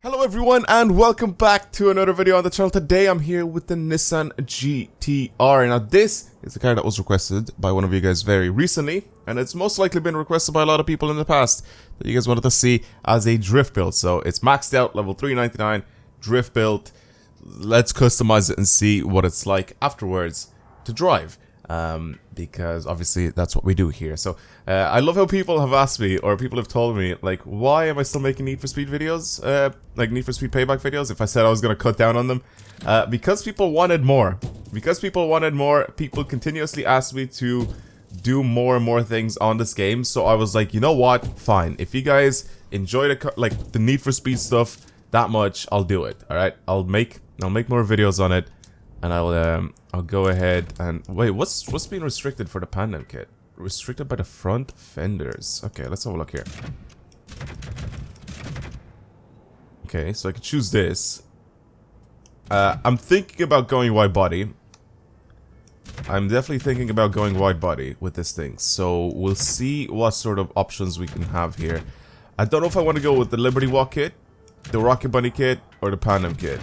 Hello everyone and welcome back to another video on the channel. Today I'm here with the Nissan GT-R. Now this is a car that was requested by one of you guys very recently, and it's most likely been requested by a lot of people in the past that you guys wanted to see as a drift build. So it's maxed out, level 399, drift build. Let's customize it and see what it's like afterwards to drive. Because obviously that's what we do here. So I love how people have asked me, or people have told me, like, why am I still making Need for Speed videos, like Need for Speed Payback videos, if I said I was gonna cut down on them? Because people wanted more. People continuously asked me to do more and more things on this game. So I was like, you know what, fine, if you guys enjoy the Need for Speed stuff that much, I'll do it. All right, I'll make more videos on it. And I'll go ahead and wait. What's being restricted for the Pandem kit? Restricted by the front fenders. Okay, let's have a look here. Okay, so I can choose this. I'm thinking about going wide body. I'm definitely thinking about going wide body with this thing. So we'll see what sort of options we can have here. I don't know if I want to go with the Liberty Walk kit, the Rocket Bunny kit, or the Pandem kit.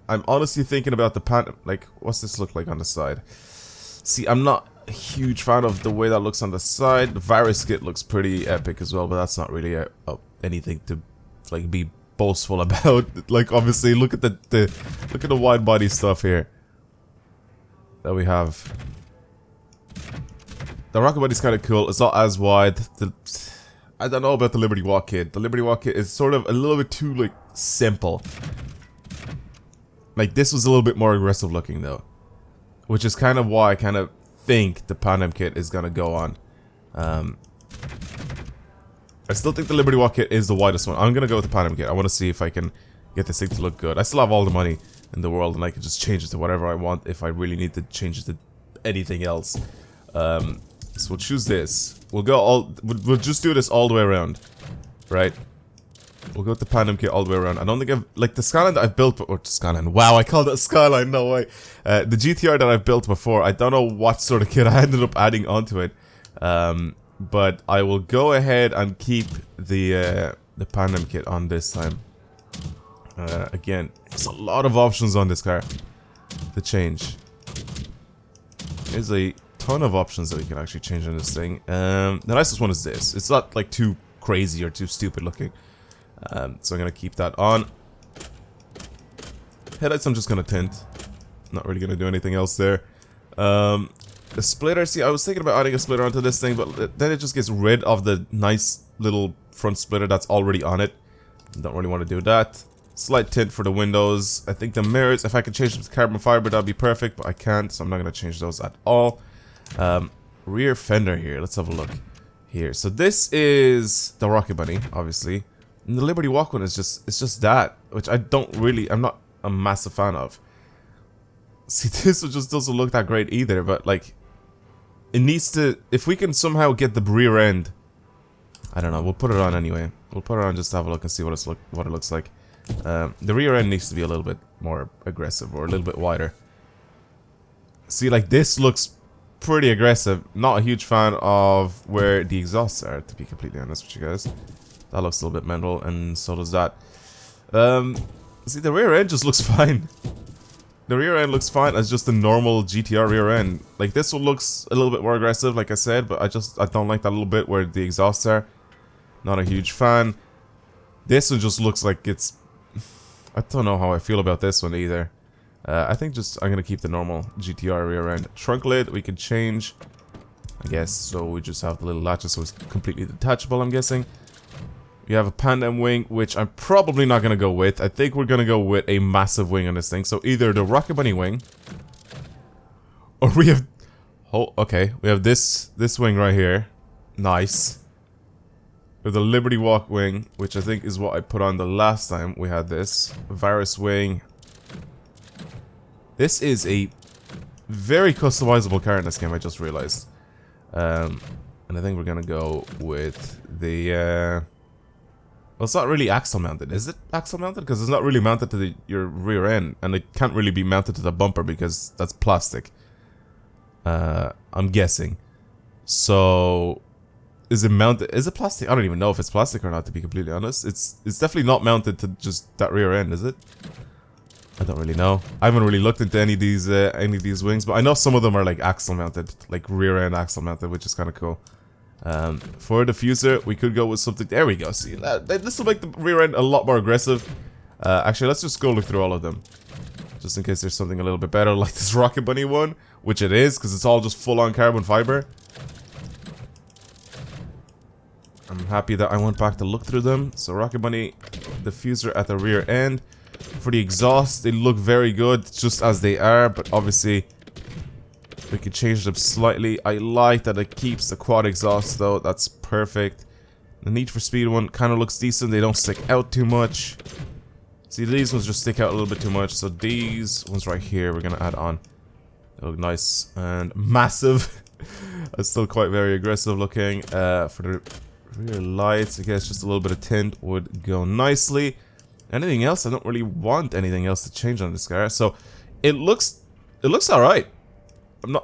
I'm honestly thinking about the like, what's this look like on the side? See, I'm not a huge fan of the way that looks on the side. The Virus kit looks pretty epic as well, but that's not really anything to like be boastful about. Like, obviously, look at the wide body stuff here that we have. The Rocket Body's kind of cool. It's not as wide. I don't know about the Liberty Walk kit. The Liberty Walk kit is sort of a little bit too like simple. Like, this was a little bit more aggressive looking though, which is kind of why I kind of think the Pandem kit is gonna go on. I still think the Liberty Walk kit is the widest one. I'm gonna go with the Pandem kit. I want to see if I can get this thing to look good. I still have all the money in the world, and I can just change it to whatever I want if I really need to change it to anything else. So we'll choose this. We'll just do this all the way around, right? We'll go with the Pandem kit all the way around. I don't think like the Skyline that I've built, or Skyline, wow, I called it a Skyline, no way. The GT-R that I've built before, I don't know what sort of kit I ended up adding onto it. But I will go ahead and keep the Pandem kit on this time. Again, there's a lot of options on this car to change. There's a ton of options that we can actually change on this thing. The nicest one is this. It's not like too crazy or too stupid looking. So I'm gonna keep that on. Headlights I'm just gonna tint. Not really gonna do anything else there. The splitter, see, I was thinking about adding a splitter onto this thing, but then it just gets rid of the nice little front splitter that's already on it. Don't really want to do that. Slight tint for the windows. I think the mirrors, if I could change them to carbon fiber, that'd be perfect, but I can't, so I'm not gonna change those at all. Rear fender here, let's have a look here. So this is the Rocket Bunny, obviously. And the Liberty Walk one is it's just that, which I'm not a massive fan of. See, this just doesn't look that great either, but like, it needs to, if we can somehow get the rear end, I don't know, we'll put it on anyway. We'll put it on just to have a look and see what it looks like. The rear end needs to be a little bit more aggressive, or a little bit wider. See, like, this looks pretty aggressive. Not a huge fan of where the exhausts are, to be completely honest with you guys. That looks a little bit mental, and so does that. See, the rear end just looks fine. The rear end looks fine as just a normal GT-R rear end. Like, this one looks a little bit more aggressive, like I said, but I don't like that little bit where the exhausts are. Not a huge fan. This one just looks like it's... I don't know how I feel about this one either. I think I'm gonna keep the normal GT-R rear end. Trunk lid, we can change, I guess, so we just have the little latches, so it's completely detachable, I'm guessing. You have a Pandem wing, which I'm probably not going to go with. I think we're going to go with a massive wing on this thing. So either the Rocket Bunny wing, or we have... Oh, okay. We have this wing right here. Nice. We have the Liberty Walk wing, which I think is what I put on the last time we had this. Virus wing. This is a very customizable car in this game, I just realized. And I think we're going to go with the... Well, it's not really axle mounted. Is it axle mounted? Because it's not really mounted to your rear end, and it can't really be mounted to the bumper because that's plastic. I'm guessing. So is it mounted? Is it plastic? I don't even know if it's plastic or not, to be completely honest. It's definitely not mounted to just that rear end, is it? I don't really know. I haven't really looked into any of these wings, but I know some of them are like axle mounted, like rear end axle mounted, which is kind of cool. For the diffuser, we could go with something. There we go. See, this will make the rear end a lot more aggressive. Actually, let's just go look through all of them, just in case there's something a little bit better, like this Rocket Bunny one, which it is, because it's all just full-on carbon fiber. I'm happy that I went back to look through them. So Rocket Bunny diffuser at the rear end. For the exhaust, they look very good, just as they are, but obviously we can change them slightly. I like that it keeps the quad exhaust though, that's perfect. The Need for Speed one kind of looks decent, they don't stick out too much. See, these ones just stick out a little bit too much, so these ones right here we're gonna add on. They look nice and massive. It's still quite very aggressive looking. For the rear lights, I guess just a little bit of tint would go nicely. Anything else? I don't really want anything else to change on this car. So it looks all right.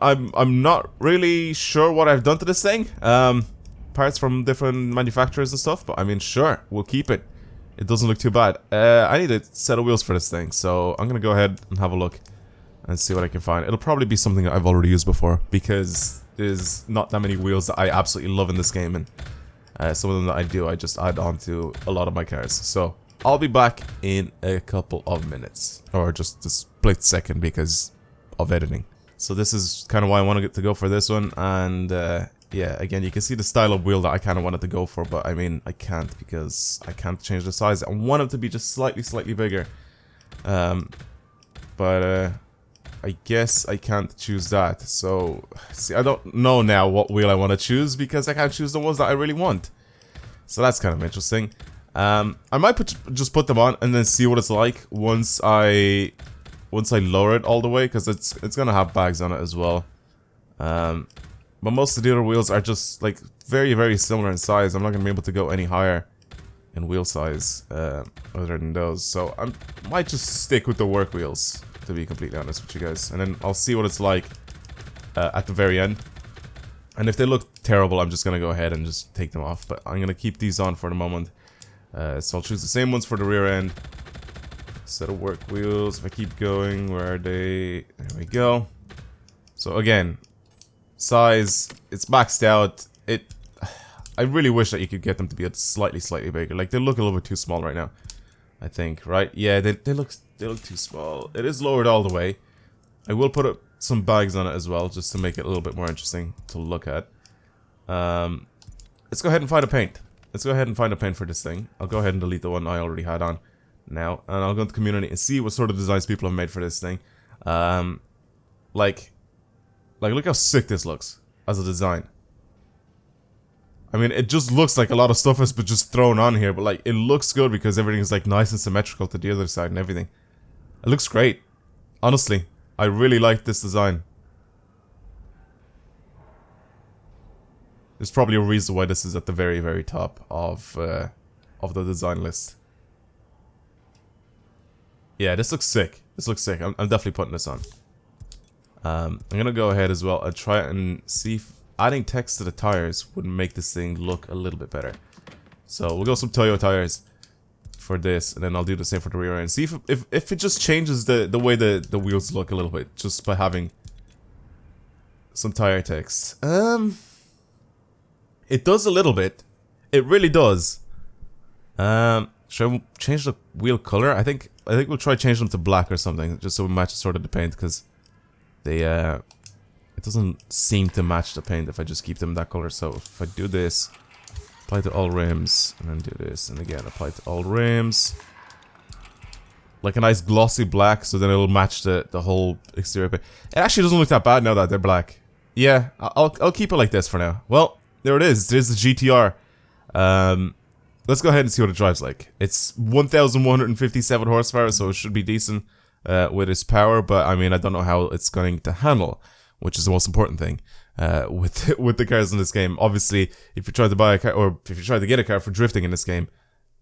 I'm not really sure what I've done to this thing. Parts from different manufacturers and stuff, but I mean, sure, we'll keep it. It doesn't look too bad. I need a set of wheels for this thing, so I'm gonna go ahead and have a look and see what I can find. It'll probably be something that I've already used before, because there's not that many wheels that I absolutely love in this game, and some of them that I do, I just add on to a lot of my cars. So I'll be back in a couple of minutes, or just a split second because of editing. So this is kind of why I wanted to go for this one, and yeah, again, you can see the style of wheel that I kind of wanted to go for, but I mean, I can't because I can't change the size. I want them to be just slightly bigger, but I guess I can't choose that. So, see, I don't know now what wheel I want to choose because I can't choose the ones that I really want. So that's kind of interesting. I might just put them on and then see what it's like once I lower it all the way, because it's gonna have bags on it as well. But most of the other wheels are just like very similar in size. I'm not gonna be able to go any higher in wheel size other than those. So I might just stick with the work wheels, to be completely honest with you guys, and then I'll see what it's like at the very end. And if they look terrible, I'm just gonna go ahead and just take them off. But I'm gonna keep these on for the moment. So I'll choose the same ones for the rear end. Set of work wheels. If I keep going, where are they? There we go. So again, size, it's maxed out. I really wish that you could get them to be slightly bigger. Like, they look a little bit too small right now, I think, right? Yeah, they look too small. It is lowered all the way. I will put some bags on it as well, just to make it a little bit more interesting to look at. Let's go ahead and find a paint. Let's go ahead and find a paint for this thing. I'll go ahead and delete the one I already had on now, and I'll go into community and see what sort of designs people have made for this thing. Like look how sick this looks as a design. I mean, it just looks like a lot of stuff has been just thrown on here, but like, it looks good because everything is like nice and symmetrical to the other side and everything. It looks great. Honestly, I really like this design. There's probably a reason why this is at the very top of the design list. Yeah, this looks sick. This looks sick. I'm definitely putting this on. I'm gonna go ahead as well and try and see if adding text to the tires would make this thing look a little bit better. So we'll go some Toyo tires for this, and then I'll do the same for the rear end. See if it just changes the way the wheels look a little bit, just by having some tire text. It does a little bit. It really does. Should I change the wheel color? I think we'll try change them to black or something, just so it matches sort of the paint, because they it doesn't seem to match the paint if I just keep them that color. So if I do this, apply to all rims, and then do this, and again apply to all rims, like a nice glossy black, so then it'll match the whole exterior paint. It actually doesn't look that bad now that they're black. Yeah, I'll keep it like this for now. Well, there it is. There's the GT-R. Let's go ahead and see what it drives like. It's 1,157 horsepower, so it should be decent with its power. But I mean, I don't know how it's going to handle, which is the most important thing with the cars in this game. Obviously, if you try to buy a car, or if you try to get a car for drifting in this game,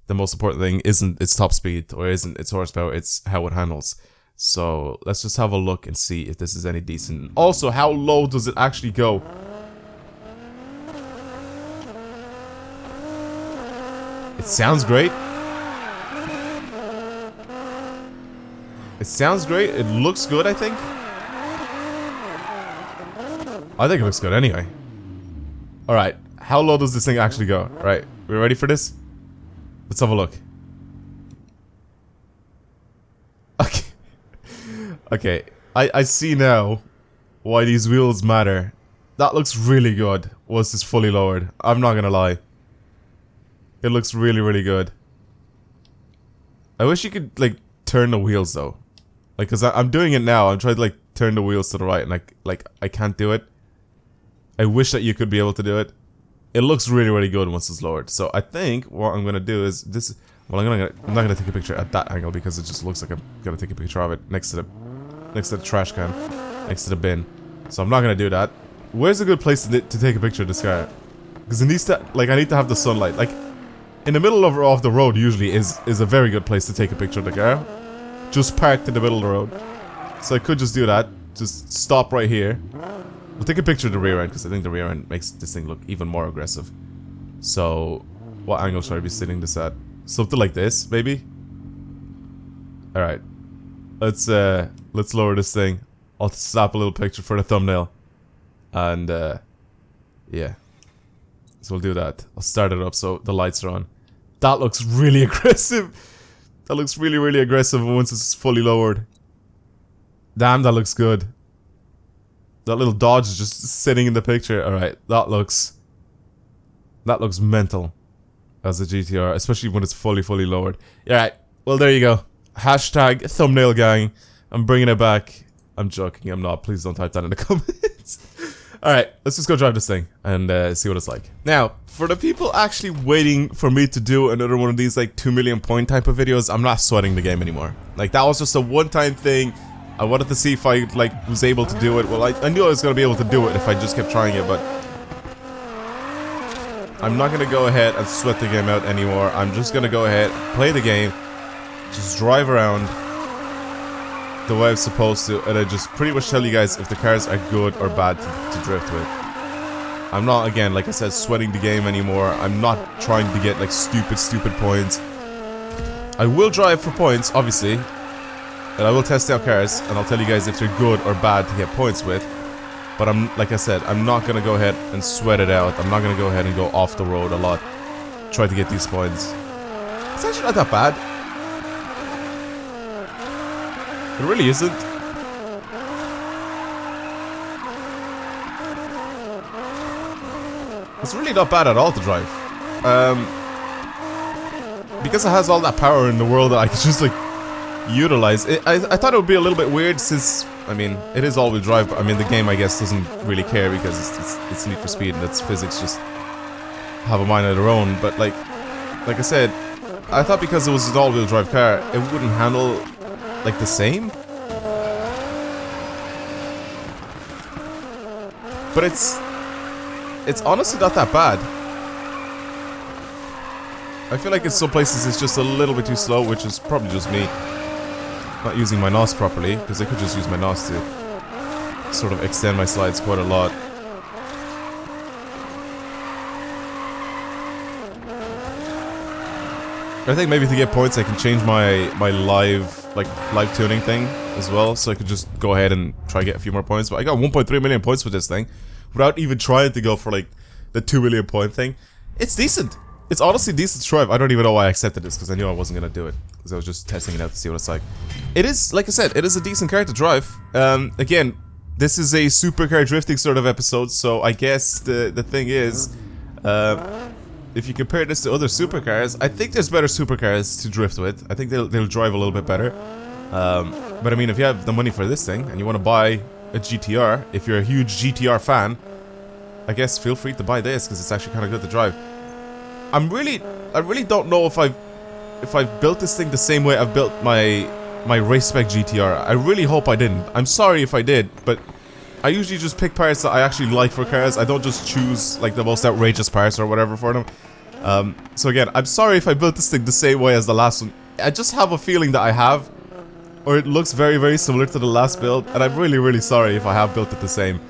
the most important thing isn't its top speed or isn't its horsepower. It's how it handles. So let's just have a look and see if this is any decent. Also, how low does it actually go? It sounds great. It sounds great. It looks good, I think. I think it looks good anyway. Alright, how low does this thing actually go? Right, we ready for this? Let's have a look. Okay. Okay, I see now why these wheels matter. That looks really good once it's fully lowered. I'm not gonna lie. It looks really, really good. I wish you could, like, turn the wheels though. Like, cause I'm doing it now. I'm trying to, like, turn the wheels to the right and I can't do it. I wish that you could be able to do it. It looks really, really good once it's lowered. So I think what I'm gonna do is this. Well, I'm not gonna take a picture at that angle because it just looks like I'm gonna take a picture of it next to the trash can, next to the bin. So I'm not gonna do that. Where's a good place to take a picture of this car? Because it needs to, like, I need to have the sunlight. Like, in the middle of the road usually is a very good place to take a picture of the car. Just parked in the middle of the road. So I could just do that. Just stop right here. We'll take a picture of the rear end because I think the rear end makes this thing look even more aggressive. So, what angle should I be sitting this at? Something like this, maybe? Alright. Let's lower this thing. I'll snap a little picture for the thumbnail. And, yeah. So we'll do that. I'll start it up so the lights are on. That looks really aggressive. That looks really, really aggressive once it's fully lowered. Damn, that looks good. That little Dodge is just sitting in the picture. Alright, that looks mental as a GT-R, especially when it's fully lowered. Alright, well there you go. Hashtag thumbnail gang. I'm bringing it back. I'm joking, I'm not. Please don't type that in the comments. Alright, let's just go drive this thing and see what it's like. Now, for the people actually waiting for me to do another one of these like 2 million point type of videos, I'm not sweating the game anymore. Like, that was just a one-time thing. I wanted to see if I, like, was able to do it. Well, I knew I was going to be able to do it if I just kept trying it, but I'm not going to go ahead and sweat the game out anymore. I'm just going to go ahead, play the game, just drive around the way I'm supposed to, and I just pretty much tell you guys if the cars are good or bad to drift with. I'm not, again, like I said, sweating the game anymore. I'm not trying to get, like, stupid points. I will drive for points, obviously. And I will test out cars, and I'll tell you guys if they're good or bad to get points with. But like I said, I'm not gonna go ahead and sweat it out. I'm not gonna go ahead and go off the road a lot. Try to get these points. It's actually not that bad. It really isn't. It's really not bad at all to drive. Because it has all that power in the world that I can just, like, utilize it. I thought it would be a little bit weird since, I mean, it is all-wheel drive, but I mean the game, I guess, doesn't really care because it's Need for Speed and its physics just have a mind of their own. But like I said, I thought because it was an all-wheel drive car, it wouldn't handle like the same. But it's honestly not that bad. I feel like in some places it's just a little bit too slow, which is probably just me not using my NOS properly, because I could just use my NOS to sort of extend my slides quite a lot. I think maybe to get points I can change my live tuning thing as well, so I could just go ahead and try to get a few more points. But I got 1.3 million points with this thing without even trying to go for like the 2 million point thing. It's decent. It's honestly decent to drive. I don't even know why I accepted this, because I knew I wasn't gonna do it, because I was just testing it out to see what it's like. It is, like I said, it is a decent car to drive. Again, this is a supercar drifting sort of episode, so I guess the thing is, if you compare this to other supercars, I think there's better supercars to drift with. I think they'll drive a little bit better. But I mean, if you have the money for this thing and you want to buy a GT-R, if you're a huge GT-R fan, I guess feel free to buy this, because it's actually kind of good to drive. I really don't know if I've built this thing the same way I've built my race spec GT-R. I really hope I didn't. I'm sorry if I did, but I usually just pick parts that I actually like for cars. I don't just choose like the most outrageous parts or whatever for them. So again, I'm sorry if I built this thing the same way as the last one. I just have a feeling that I have, or it looks very, very similar to the last build, and I'm really, really sorry if I have built it the same,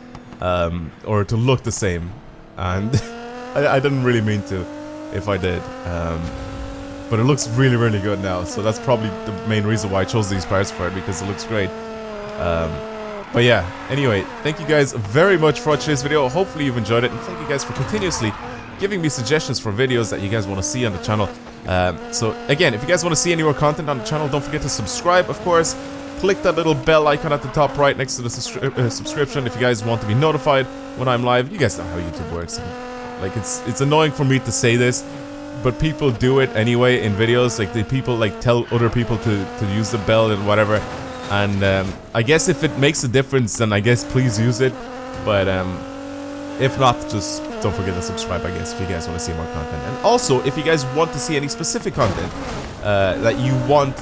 or to look the same, and I didn't really mean to, if I did. But it looks really, really good now, so that's probably the main reason why I chose these parts for it, because it looks great. But yeah, anyway, thank you guys very much for watching this video. Hopefully you've enjoyed it, and thank you guys for continuously giving me suggestions for videos that you guys want to see on the channel. So again, if you guys want to see any more content on the channel, don't forget to subscribe, of course. Click that little bell icon at the top right next to the subscription if you guys want to be notified when I'm live. You guys know how YouTube works. Like, it's annoying for me to say this, but people do it anyway in videos. Like, people like tell other people to use the bell and whatever. And I guess if it makes a difference, then I guess please use it. But if not, just don't forget to subscribe, I guess, if you guys want to see more content. And also, if you guys want to see any specific content that you want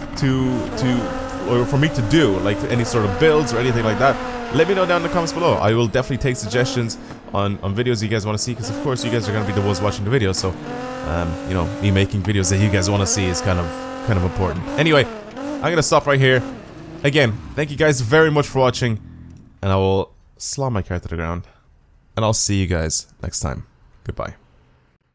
or for me to do, like any sort of builds or anything like that, let me know down in the comments below. I will definitely take suggestions on videos you guys want to see, because of course you guys are going to be the ones watching the video. So, you know, me making videos that you guys want to see is kind of important. Anyway, I'm going to stop right here. Again, thank you guys very much for watching, and I will slam my car to the ground, and I'll see you guys next time. Goodbye.